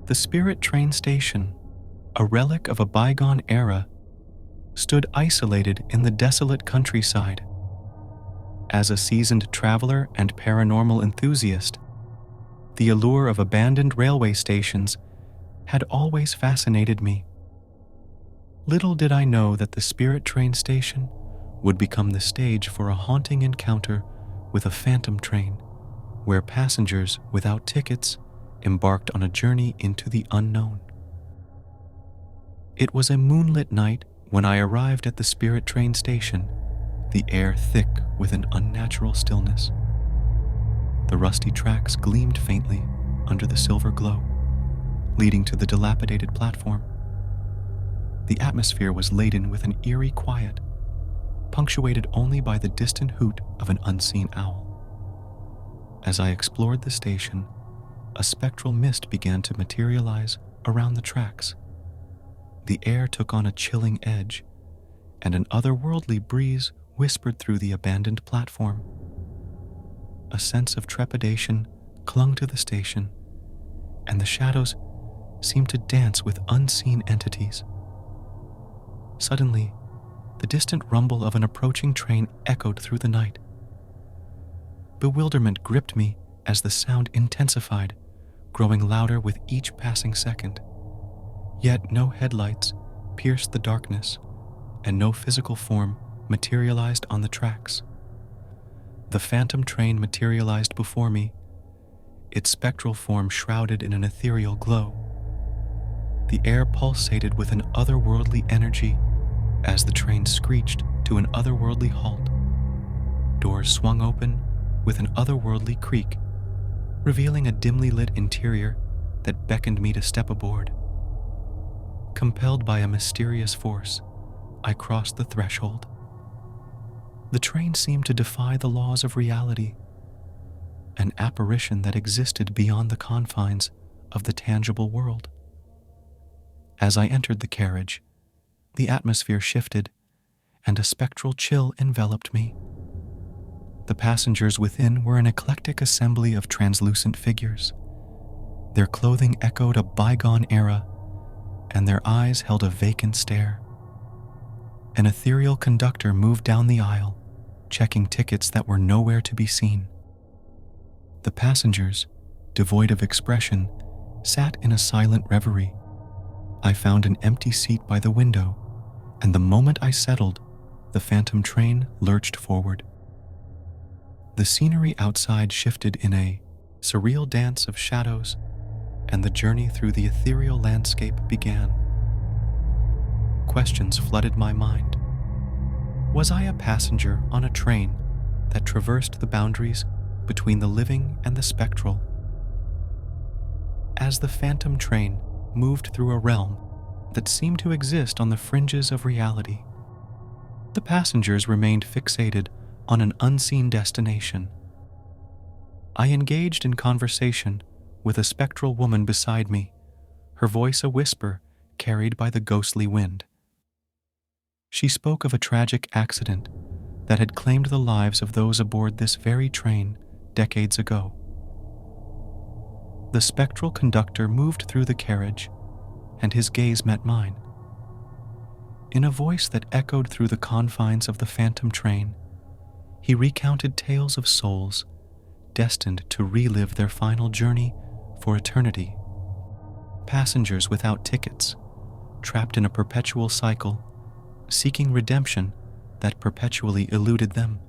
The Spirit train station, a relic of a bygone era, stood isolated in the desolate countryside. As a seasoned traveler and paranormal enthusiast, the allure of abandoned railway stations had always fascinated me. Little did I know that the Spirit train station would become the stage for a haunting encounter with a phantom train, where passengers without tickets embarked on a journey into the unknown. It was a moonlit night when I arrived at the Spirit train station, the air thick with an unnatural stillness. The rusty tracks gleamed faintly under the silver glow, leading to the dilapidated platform. The atmosphere was laden with an eerie quiet, punctuated only by the distant hoot of an unseen owl. As I explored the station, a spectral mist began to materialize around the tracks. The air took on a chilling edge, and an otherworldly breeze whispered through the abandoned platform. A sense of trepidation clung to the station, and the shadows seemed to dance with unseen entities. Suddenly, the distant rumble of an approaching train echoed through the night. Bewilderment gripped me as the sound intensified, growing louder with each passing second. Yet no headlights pierced the darkness, and no physical form materialized on the tracks. The phantom train materialized before me, its spectral form shrouded in an ethereal glow. The air pulsated with an otherworldly energy as the train screeched to an otherworldly halt. Doors swung open with an otherworldly creak, revealing a dimly lit interior that beckoned me to step aboard. Compelled by a mysterious force, I crossed the threshold. The train seemed to defy the laws of reality, an apparition that existed beyond the confines of the tangible world. As I entered the carriage, the atmosphere shifted, and a spectral chill enveloped me. The passengers within were an eclectic assembly of translucent figures. Their clothing echoed a bygone era, and their eyes held a vacant stare. An ethereal conductor moved down the aisle, checking tickets that were nowhere to be seen. The passengers, devoid of expression, sat in a silent reverie. I found an empty seat by the window, and the moment I settled, the phantom train lurched forward. The scenery outside shifted in a surreal dance of shadows, and the journey through the ethereal landscape began. Questions flooded my mind. Was I a passenger on a train that traversed the boundaries between the living and the spectral? As the phantom train moved through a realm that seemed to exist on the fringes of reality, the passengers remained fixated on an unseen destination. I engaged in conversation with a spectral woman beside me, her voice a whisper carried by the ghostly wind. She spoke of a tragic accident that had claimed the lives of those aboard this very train decades ago. The spectral conductor moved through the carriage, and his gaze met mine. In a voice that echoed through the confines of the phantom train, he recounted tales of souls destined to relive their final journey for eternity. Passengers without tickets, trapped in a perpetual cycle, seeking redemption that perpetually eluded them.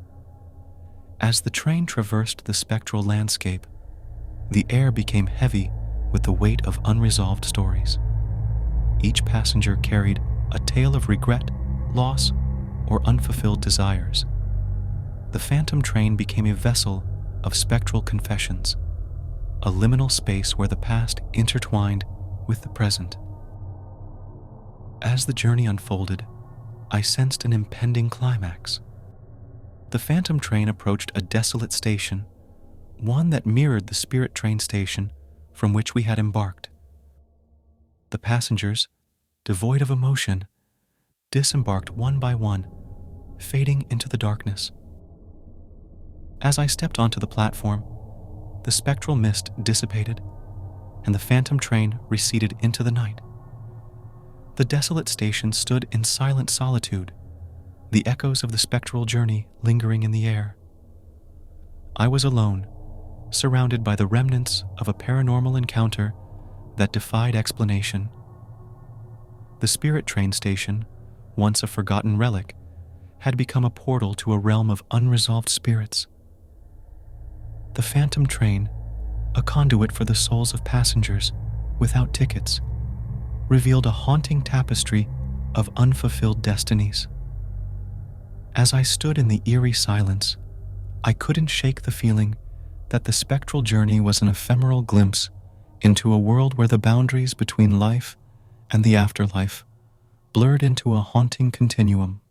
As the train traversed the spectral landscape, the air became heavy with the weight of unresolved stories. Each passenger carried a tale of regret, loss, or unfulfilled desires. The phantom train became a vessel of spectral confessions, a liminal space where the past intertwined with the present. As the journey unfolded, I sensed an impending climax. The phantom train approached a desolate station, one that mirrored the spirit train station from which we had embarked. The passengers, devoid of emotion, disembarked one by one, fading into the darkness. As I stepped onto the platform, the spectral mist dissipated, and the phantom train receded into the night. The desolate station stood in silent solitude, the echoes of the spectral journey lingering in the air. I was alone, surrounded by the remnants of a paranormal encounter that defied explanation. The spirit train station, once a forgotten relic, had become a portal to a realm of unresolved spirits. The phantom train, a conduit for the souls of passengers without tickets, revealed a haunting tapestry of unfulfilled destinies. As I stood in the eerie silence, I couldn't shake the feeling that the spectral journey was an ephemeral glimpse into a world where the boundaries between life and the afterlife blurred into a haunting continuum.